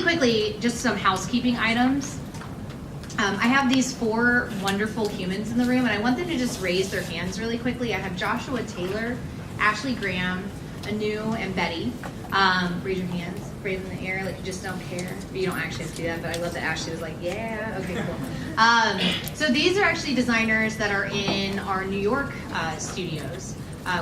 really quickly, just some housekeeping items. I have these 4 wonderful humans in the room, and I want them to just raise their hands really quickly. I have Joshua Taylor, Ashley Graham, Anu, and Betty. Raise your hands, raise them in the air like you just don't care. You don't actually have to do that, but I love that Ashley was like, yeah, okay, cool. So these are actually designers that are in our New York studios,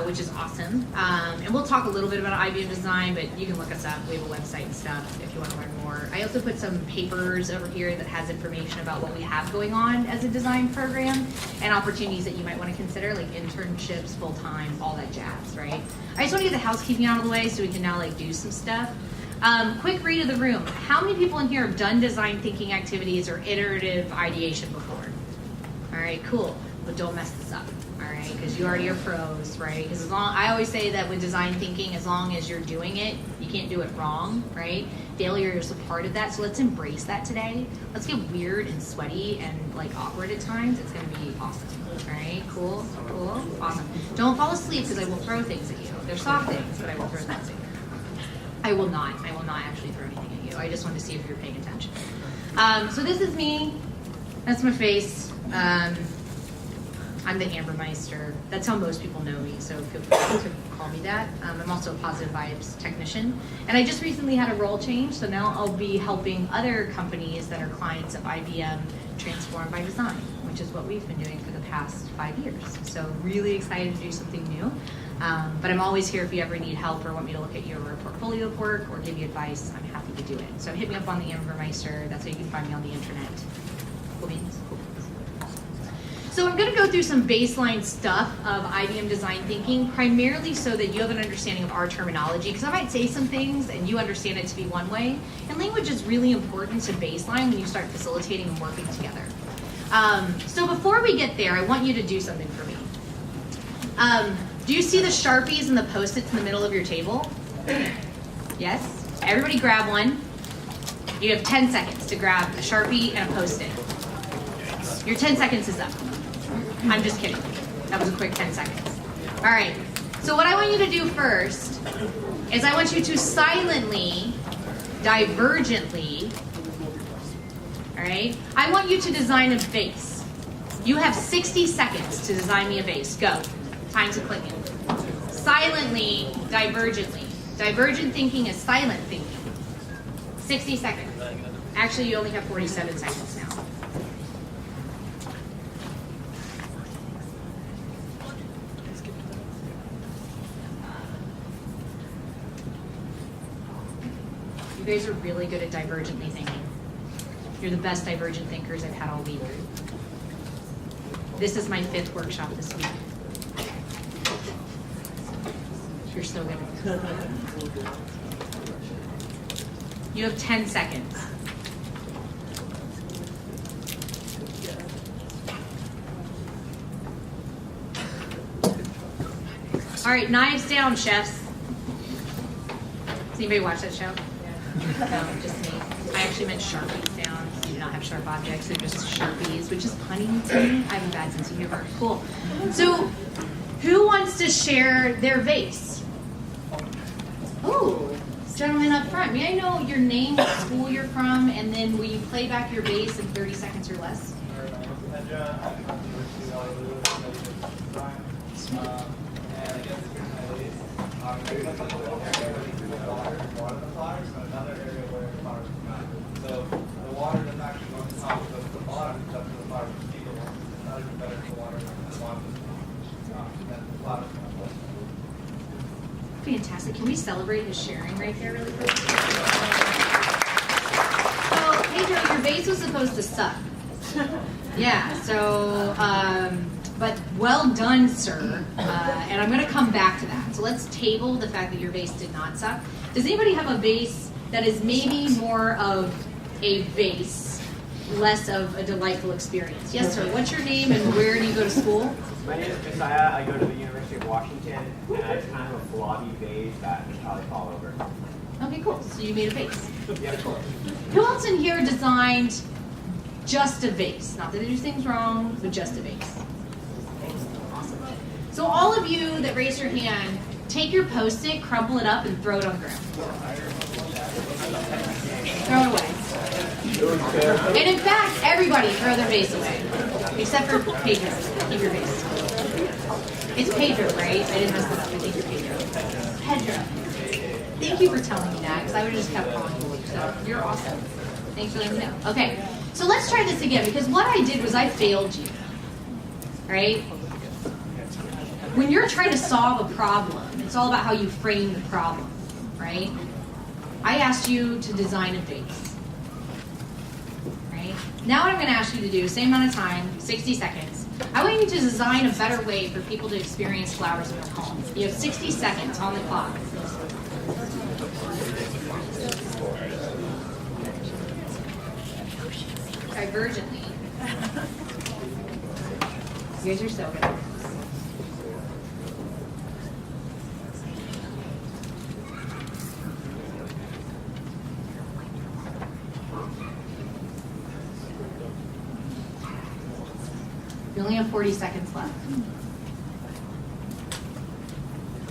which is awesome. And we'll talk a little bit about IBM design, but you can look us up. We have a website and stuff if you want to learn more. I also put some papers over here that has information about what we have going on as a design program and opportunities that you might want to consider, like internships, full-time, all that jazz, right? I just want to get the housekeeping out of the way so we can now like do some stuff. Quick read of the room. How many people in here have done design thinking activities or iterative ideation before? All right, cool. But don't mess this up. Right, because you already are pros, right? Because I always say that with design thinking, as long as you're doing it, you can't do it wrong, right? Failure is a part of that, so let's embrace that today. Let's get weird and sweaty and like awkward at times. It's going to be awesome, all right? Cool, awesome. Don't fall asleep because I will throw things at you. They're soft things, but I will throw things at you. I will not actually throw anything at you. I just want to see if you're paying attention. So this is me. That's my face. I'm the Amber Meister. That's how most people know me, so feel free to call me that. I'm also a positive vibes technician. And I just recently had a role change, so now I'll be helping other companies that are clients of IBM transform by design, which is what we've been doing for the past 5 years. So really excited to do something new. But I'm always here if you ever need help or want me to look at your portfolio of work or give you advice. I'm happy to do it. So hit me up on the Amber Meister. That's how you can find me on the internet. Cool beans. So I'm going to go through some baseline stuff of IBM design thinking, primarily so that you have an understanding of our terminology, because I might say some things and you understand it to be one way, and language is really important to baseline when you start facilitating and working together. So before we get there, I want you to do something for me. Do you see the Sharpies and the Post-its in the middle of your table? Yes? Everybody grab one. You have 10 seconds to grab a Sharpie and a Post-it. Your 10 seconds is up. I'm just kidding. That was a quick 10 seconds. All right. So what I want you to do first is I want you to silently, divergently, all right? I want you to design a vase. You have 60 seconds to design me a vase. Go. Time's a clicking. Silently, divergently. Divergent thinking is silent thinking. 60 seconds. Actually, you only have 47 seconds now. You guys are really good at divergently thinking. You're the best divergent thinkers I've had all week. This is my 5th workshop this week. You're so good at it. You have 10 seconds. All right, knives down, chefs. Does anybody watch that show? No, just me. I actually meant Sharpies down. You do not have sharp objects, they're just Sharpies, which is punny to me. I have a bad sense of humor. Cool. So, who wants to share their vase? Oh, gentleman up front. May I know your name, what school you're from, and then will you play back your vase in 30 seconds or less? Another area where the flowers come out. So the water doesn't actually go to the top, it goes to the bottom, it's up to the flowers to see the water. It's not even better for water than the bottom than the flowers come out. Fantastic. Can we celebrate his sharing right there really quick? So, Pedro, your vase was supposed to suck. Yeah, so, but well done, sir. And I'm going to come back to that. So let's table the fact that your vase did not suck. Does anybody have a vase that is maybe more of a vase, less of a delightful experience? Yes, sir. What's your name and where do you go to school? My name is Josiah. I go to the University of Washington, and I just kind of a blobby vase that would probably fall over. Okay, cool. So you made a vase. Yeah, cool. Who else in here designed just a vase? Not that they do things wrong, but just a vase. Awesome. So all of you that raise your hand, take your Post-it, crumple it up, and throw it on the ground. Throw it away. And in fact, everybody throw their vase away. Except for Pedro. Keep your vase. It's Pedro, right? I didn't mess that up. I think you're Pedro. Pedro. Thank you for telling me that, because I would have just kept calling you. So you're awesome. Thanks for letting me know. Okay, so let's try this again, because what I did was I failed you. Right? When you're trying to solve a problem, it's all about how you frame the problem, right? I asked you to design a vase. Right? Now what I'm going to ask you to do, same amount of time, 60 seconds. I want you to design a better way for people to experience flowers in their home. You have 60 seconds on the clock. Divergently. You guys are so good. You only have 40 seconds left.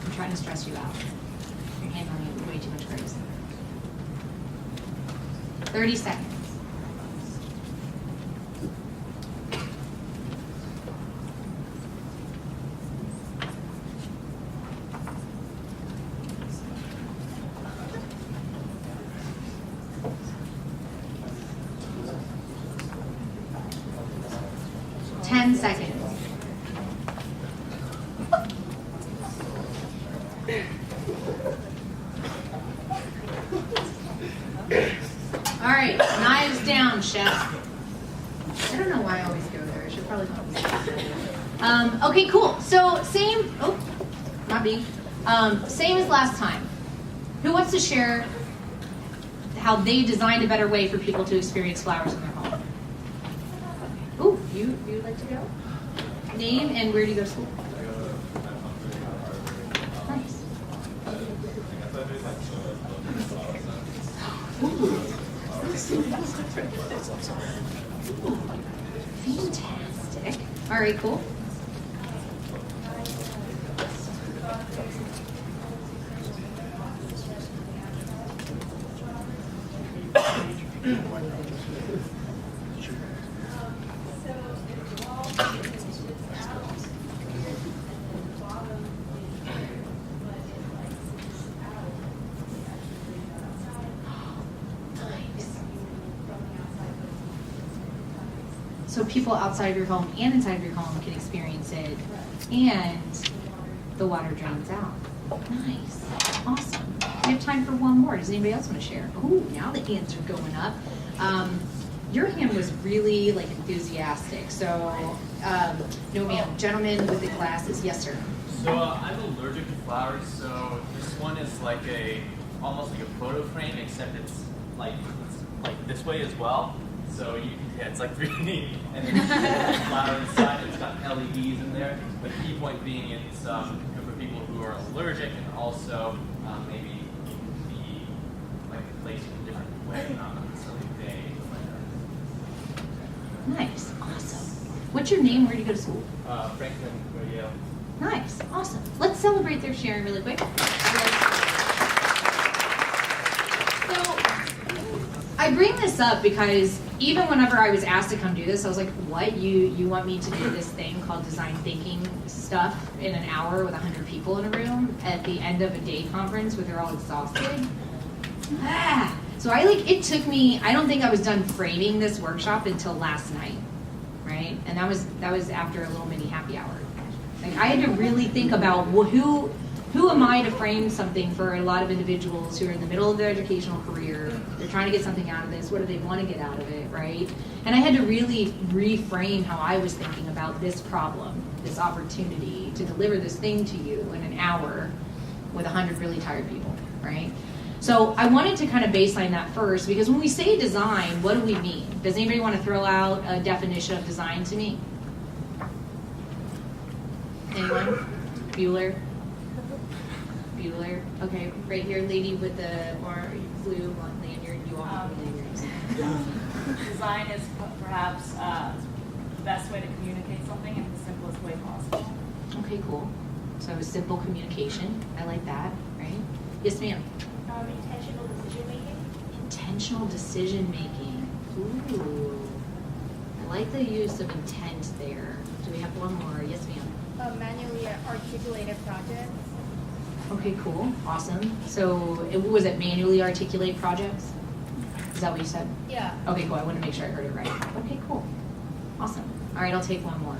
I'm trying to stress you out. You're handling it with way too much grace. 30 seconds. Seconds. All right, knives down, chef. I don't know why I always go there. I should probably go. Okay, cool. So same. Oh, not me. Same as last time. Who wants to share how they designed a better way for people to experience flowers in their home? Ooh, you would like to go? Name and where do you go to school? Nice. Ooh. Fantastic. All right, cool. So people outside of your home and inside of your home can experience it, and the water drains out. Nice. Awesome. We have time for one more. Does anybody else want to share? Ooh, now the hands are going up. Your hand was really like enthusiastic. So, no ma'am. Gentleman with the glasses. Yes, sir. So I'm allergic to flowers, so this one is like almost like a photo frame, except it's like this way as well. So it's like 3D, and then there's a flower inside. It's got LEDs in there. But the key point being it's good for people who are allergic, and also maybe be like placed in a different way, not necessarily day. Nice. Awesome. What's your name? Where do you go to school? Franklin, Yale. Nice. Awesome. Let's celebrate their sharing really quick. I bring this up because even whenever I was asked to come do this, I was like, what? You want me to do this thing called design thinking stuff in an hour with 100 people in a room at the end of a day conference where they're all exhausted? So it took me, I don't think I was done framing this workshop until last night, right? And that was after a little mini happy hour. Like I had to really think about who am I to frame something for a lot of individuals who are in the middle of their educational career. They're trying to get something out of this. What do they want to get out of it, right? And I had to really reframe how I was thinking about this problem, this opportunity to deliver this thing to you in an hour with 100 really tired people, right? So I wanted to kind of baseline that first, because when we say design, what do we mean? Does anybody want to throw out a definition of design to me? Anyone? Bueller? Okay, right here, lady with the blue lanyard. You all have lanyards. Design is perhaps the best way to communicate something in the simplest way possible. Okay, cool. So simple communication. I like that, right? Yes, ma'am. Intentional decision making. Intentional decision making. Ooh. I like the use of intent there. Do we have one more? Yes, ma'am. Manually articulated projects. Okay, cool. Awesome. So, was it manually articulate projects? Is that what you said? Yeah. Okay, cool. I want to make sure I heard it right. Okay, cool. Awesome. All right, I'll take one more.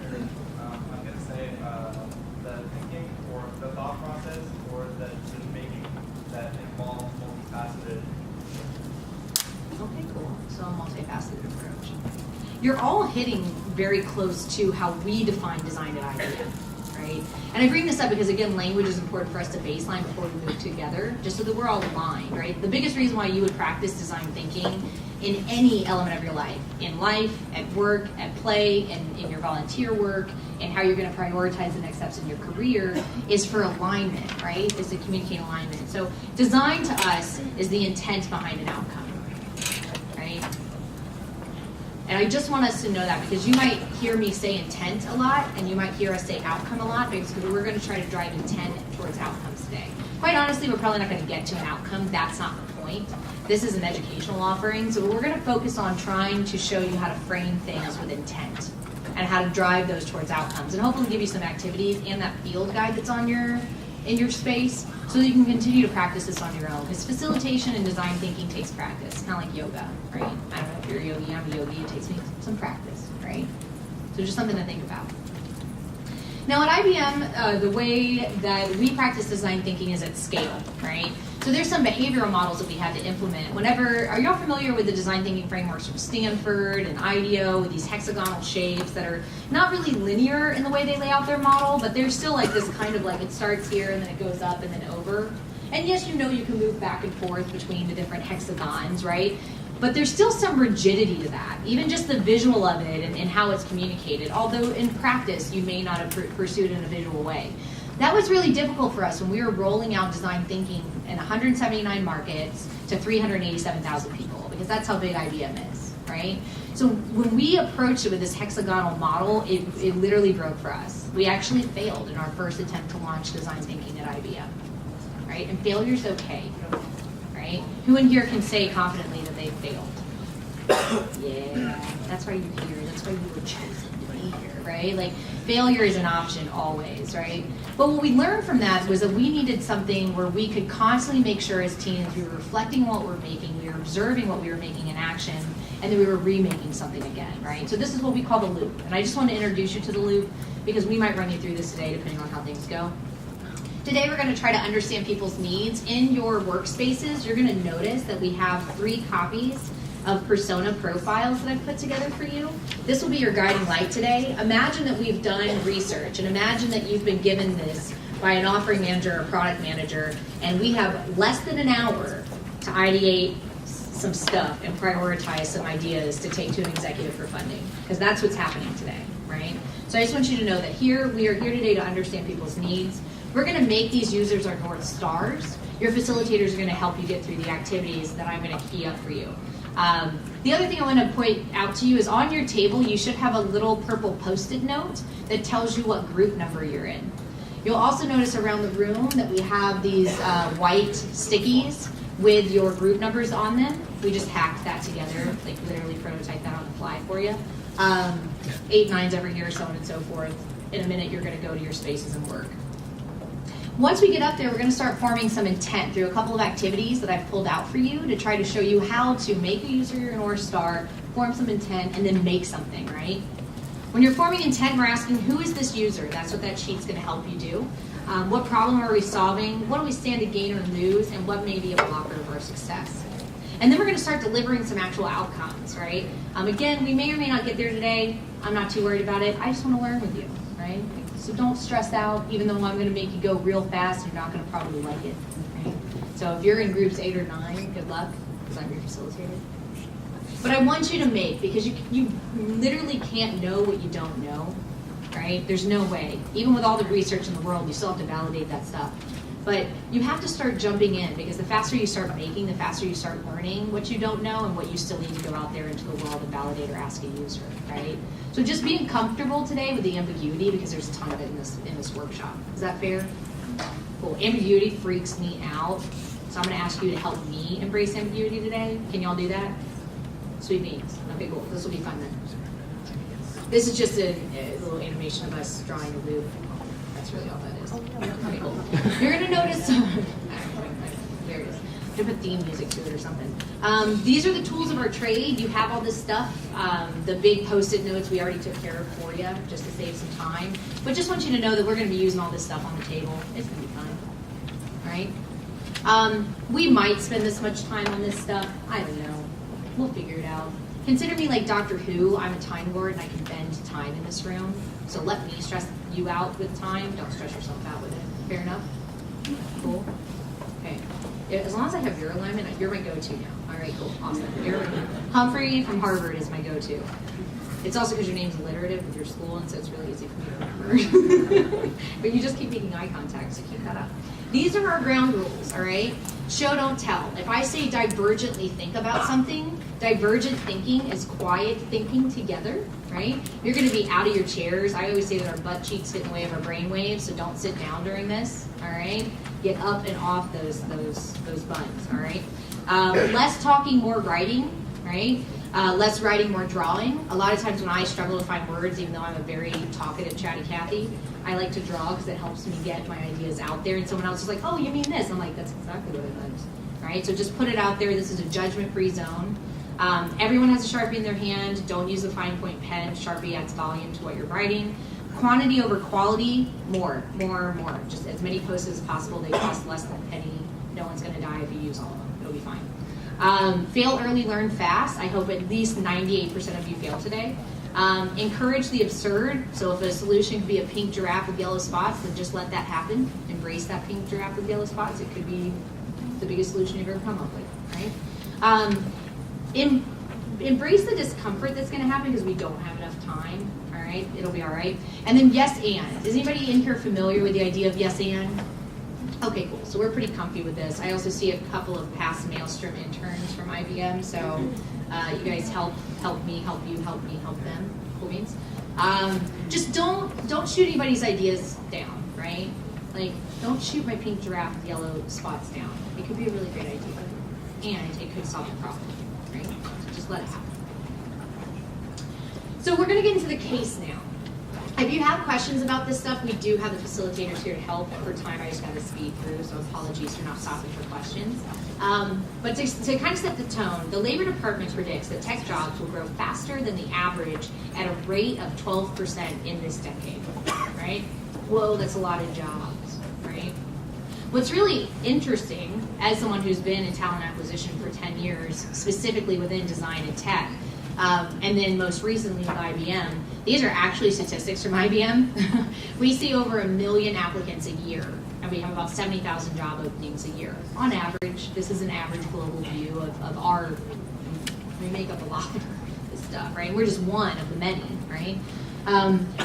I'm going to say the thinking or the thought process or the decision making that involves multifaceted. Okay, cool. So a multifaceted approach. You're all hitting very close to how we define design at IBM, right? And I bring this up because, again, language is important for us to baseline before we move together, just so that we're all aligned, right? The biggest reason why you would practice design thinking in any element of your life, at work, at play, and in your volunteer work, and how you're going to prioritize the next steps in your career, is for alignment, right? Is to communicate alignment. So design to us is the intent behind an outcome, right? And I just want us to know that, because you might hear me say intent a lot, and you might hear us say outcome a lot, because we're going to try to drive intent towards outcomes today. Quite honestly, we're probably not going to get to an outcome. That's not the point. This is an educational offering, so we're going to focus on trying to show you how to frame things with intent and how to drive those towards outcomes, and hopefully give you some activities and that field guide that's on in your space, so that you can continue to practice this on your own. Because facilitation and design thinking takes practice, kind of like yoga, right? I don't know if you're a yogi, I'm a yogi, it takes me some practice, right? So just something to think about. Now at IBM, the way that we practice design thinking is at scale, right? So there's some behavioral models that we had to implement. Are y'all familiar with the design thinking frameworks from Stanford and IDEO, with these hexagonal shapes that are not really linear in the way they lay out their model, but they're still like this kind of like, it starts here and then it goes up and then over. And yes, you can move back and forth between the different hexagons, right? But there's still some rigidity to that, even just the visual of it and how it's communicated, although in practice you may not have pursued it in a visual way. That was really difficult for us when we were rolling out design thinking in 179 markets to 387,000 people, because that's how big IBM is, right? So when we approached it with this hexagonal model, it literally broke for us. We actually failed in our first attempt to launch design thinking at IBM, right? And failure's okay, right? Who in here can say confidently that they failed? Yeah, that's why you're here. That's why you were chosen to be here, right? Like, failure is an option always, right? But what we learned from that was that we needed something where we could constantly make sure as teams we were reflecting what we're making, we were observing what we were making in action, and then we were remaking something again, right? So this is what we call the loop. And I just want to introduce you to the loop, because we might run you through this today depending on how things go. Today we're going to try to understand people's needs. In your workspaces, you're going to notice that we have 3 copies of persona profiles that I've put together for you. This will be your guiding light today. Imagine that we've done research, and imagine that you've been given this by an offering manager or product manager, and we have less than an hour to ideate some stuff and prioritize some ideas to take to an executive for funding, because that's what's happening today, right? So I just want you to know that we are here today to understand people's needs. We're going to make these users our North Stars. Your facilitators are going to help you get through the activities that I'm going to key up for you. The other thing I want to point out to you is on your table you should have a little purple post-it note that tells you what group number you're in. You'll also notice around the room that we have these white stickies with your group numbers on them. We just hacked that together, like literally prototyped that on the fly for you. 8 9s over here, so on and so forth. In a minute you're going to go to your spaces and work. Once we get up there, we're going to start forming some intent through a couple of activities that I've pulled out for you to try to show you how to make a user your North Star, form some intent, and then make something, right? When you're forming intent, we're asking, who is this user? That's what that sheet's going to help you do. What problem are we solving? What do we stand to gain or lose? And what may be a blocker of our success? And then we're going to start delivering some actual outcomes, right? Again, we may or may not get there today. I'm not too worried about it. I just want to learn with you, right? So don't stress out, even though I'm going to make you go real fast, you're not going to probably like it. Right? So if you're in groups 8 or 9, good luck, because I'm your facilitator. But I want you to make, because you literally can't know what you don't know, right? There's no way. Even with all the research in the world, you still have to validate that stuff. But you have to start jumping in, because the faster you start making, the faster you start learning what you don't know and what you still need to go out there into the world and validate or ask a user, right? So just being comfortable today with the ambiguity, because there's a ton of it in this workshop. Is that fair? Cool. Ambiguity freaks me out. So I'm going to ask you to help me embrace ambiguity today. Can y'all do that? Sweet beans. Okay, cool. This will be fun then. This is just a little animation of us drawing a loop. That's really all that is. Okay, cool. You're going to notice. There it is. I'm going to put theme music to it or something. These are the tools of our trade. You have all this stuff. The big Post-it notes we already took care of for you just to save some time. But just want you to know that we're going to be using all this stuff on the table. It's going to be fun. All right? We might spend this much time on this stuff. I don't know. We'll figure it out. Consider me like Doctor Who. I'm a time lord and I can bend time in this room. So let me stress you out with time. Don't stress yourself out with it. Fair enough? Cool. Okay. Yeah, as long as I have your alignment, you're my go-to now. All right, cool. Awesome. Humphrey from Harvard is my go-to. It's also because your name's alliterative with your school, and so it's really easy for me to remember. But you just keep making eye contact, so keep that up. These are our ground rules, all right? Show, don't tell. If I say divergently think about something, divergent thinking is quiet thinking together, right? You're going to be out of your chairs. I always say that our butt cheeks get in the way of our brain waves, so don't sit down during this, all right? Get up and off those buns, all right? Less talking, more writing, right? Less writing, more drawing. A lot of times when I struggle to find words, even though I'm a very talkative, chatty Cathy, I like to draw because it helps me get my ideas out there. And someone else is like, oh, you mean this? I'm like, that's exactly what I meant. All right, so just put it out there. This is a judgment-free zone. Everyone has a Sharpie in their hand. Don't use a fine point pen. Sharpie adds volume to what you're writing. Quantity over quality, more. Just as many posts as possible. They cost less than a penny. No one's going to die if you use all of them. It'll be fine. Fail early, learn fast. I hope at least 98% of you fail today. Encourage the absurd. So if a solution could be a pink giraffe with yellow spots, then just let that happen. Embrace that pink giraffe with yellow spots. It could be the biggest solution you've ever come up with, right? Embrace the discomfort that's going to happen because we don't have enough time, all right? It'll be all right. And then yes and. Is anybody in here familiar with the idea of yes and? Okay, cool. So we're pretty comfy with this. I also see a couple of past Maelstrom interns from IBM, so you guys help me, help you, help me, help them. Cool beans. Just don't shoot anybody's ideas down, right? Like, don't shoot my pink giraffe with yellow spots down. It could be a really great idea, and it could solve the problem, right? So just let it happen. So we're going to get into the case now. If you have questions about this stuff, we do have the facilitators here to help. For time, I just got to speed through, so apologies for not stopping for questions. But to kind of set the tone, the Labor Department predicts that tech jobs will grow faster than the average at a rate of 12% in this decade, right? Whoa, that's a lot of jobs, right? What's really interesting, as someone who's been in talent acquisition for 10 years, specifically within design and tech, and then most recently with IBM, these are actually statistics from IBM. We see over 1 million applicants a year, and we have about 70,000 job openings a year. On average, this is an average global view of our, we make up a lot of this stuff, right? We're just one of the many, right?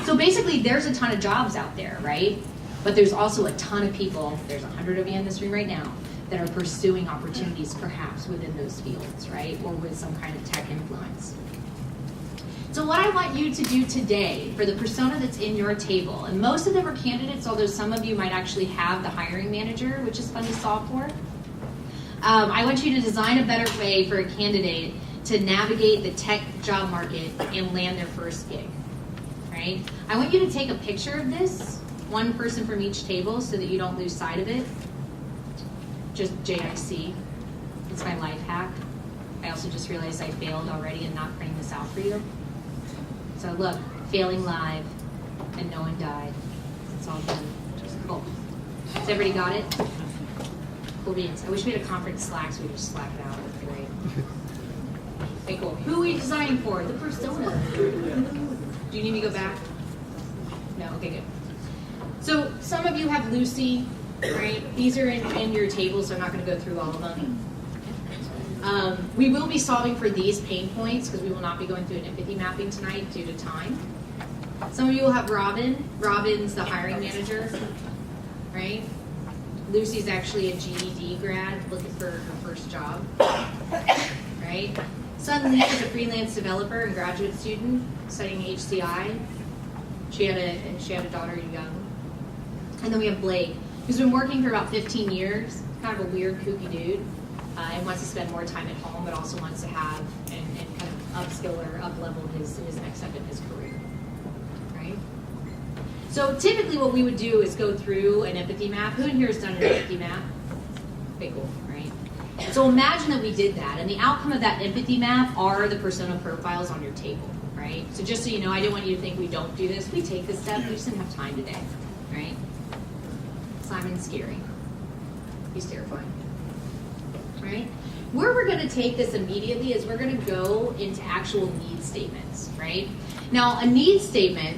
So basically, there's a ton of jobs out there, right? But there's also a ton of people, there's 100 of you in this room right now, that are pursuing opportunities perhaps within those fields, right? Or with some kind of tech influence. So what I want you to do today for the persona that's in your table, and most of them are candidates, although some of you might actually have the hiring manager, which is fun to solve for. I want you to design a better way for a candidate to navigate the tech job market and land their first gig, right? I want you to take a picture of this, one person from each table, so that you don't lose sight of it. Just JIC. It's my life hack. I also just realized I failed already in not printing this out for you. So look, failing live, and no one died. It's all done. Cool. Has everybody got it? Cool beans. I wish we had a conference Slack so we could just Slack it out. That'd be great. Okay, cool. Who are we designing for? The persona. Do you need me to go back? No? Okay, good. So some of you have Lucy, right? These are in your table, so I'm not going to go through all of them. We will be solving for these pain points because we will not be going through an empathy mapping tonight due to time. Some of you will have Robin. Robin's the hiring manager, right? Lucy's actually a GED grad looking for her first job, right? Sun Lee is a freelance developer and graduate student studying HCI. She had a daughter young. And then we have Blake. who's been working for about 15 years, kind of a weird, kooky dude, and wants to spend more time at home, but also wants to have and kind of upskill or up-level his next step in his career, right? So typically what we would do is go through an empathy map. Who in here has done an empathy map? Okay, cool, right? So imagine that we did that, and the outcome of that empathy map are the persona profiles on your table, right? So just so you know, I didn't want you to think we don't do this. We take this step, we just didn't have time today, right? Simon's scary. He's terrifying, right? Where we're going to take this immediately is we're going to go into actual need statements, right? Now, a need statement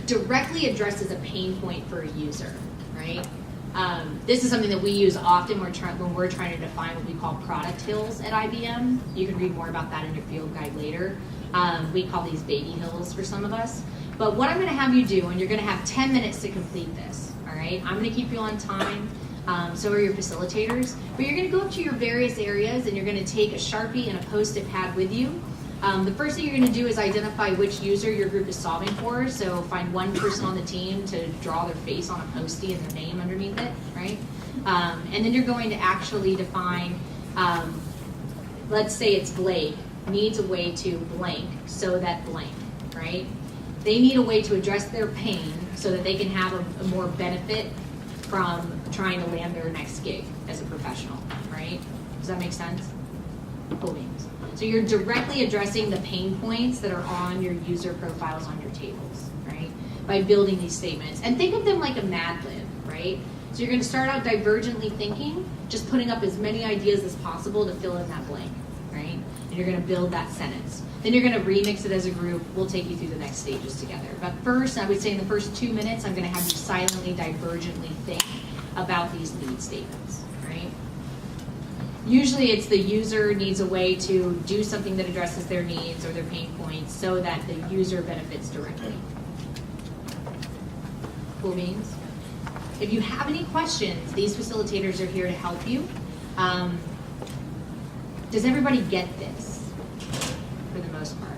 directly addresses a pain point for a user, right? This is something that we use often when we're trying to define what we call product hills at IBM. You can read more about that in your field guide later. We call these baby hills for some of us. But what I'm going to have you do, and you're going to have 10 minutes to complete this, all right? I'm going to keep you on time. So are your facilitators. But you're going to go up to your various areas, and you're going to take a Sharpie and a Post-it pad with you. The first thing you're going to do is identify which user your group is solving for. So find one person on the team to draw their face on a Post-it and their name underneath it, right? And then you're going to actually define, let's say it's Blake, needs a way to blank so that blank, right? They need a way to address their pain so that they can have a more benefit from trying to land their next gig as a professional, right? Does that make sense? Cool beans. So you're directly addressing the pain points that are on your user profiles on your tables, right? By building these statements. And think of them like a Mad Lib, right? So you're going to start out divergently thinking, just putting up as many ideas as possible to fill in that blank, right? And you're going to build that sentence. Then you're going to remix it as a group. We'll take you through the next stages together. But first, I would say in the first 2 minutes, I'm going to have you silently, divergently think about these need statements, right? Usually it's the user needs a way to do something that addresses their needs or their pain points so that the user benefits directly. Cool beans? If you have any questions, these facilitators are here to help you. Does everybody get this? For the most part.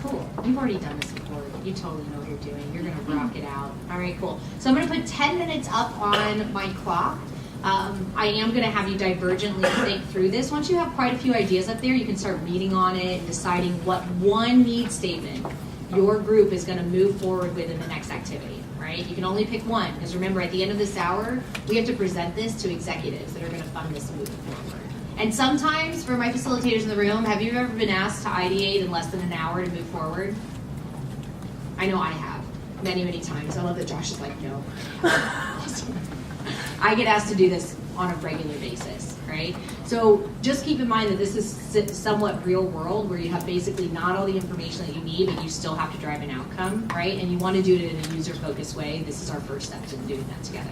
Cool. You've already done this before. You totally know what you're doing. You're going to rock it out. All right, cool. So I'm going to put 10 minutes up on my clock. I am going to have you divergently think through this. Once you have quite a few ideas up there, you can start reading on it and deciding what one need statement your group is going to move forward with in the next activity, right? You can only pick one, because remember, at the end of this hour, we have to present this to executives that are going to fund this moving forward. And sometimes, for my facilitators in the room, have you ever been asked to ideate in less than an hour to move forward? I know I have, many, many times. I love that Josh is like, no. I get asked to do this on a regular basis, right? So just keep in mind that this is somewhat real world where you have basically not all the information that you need, but you still have to drive an outcome, right? And you want to do it in a user-focused way. This is our first step to doing that together.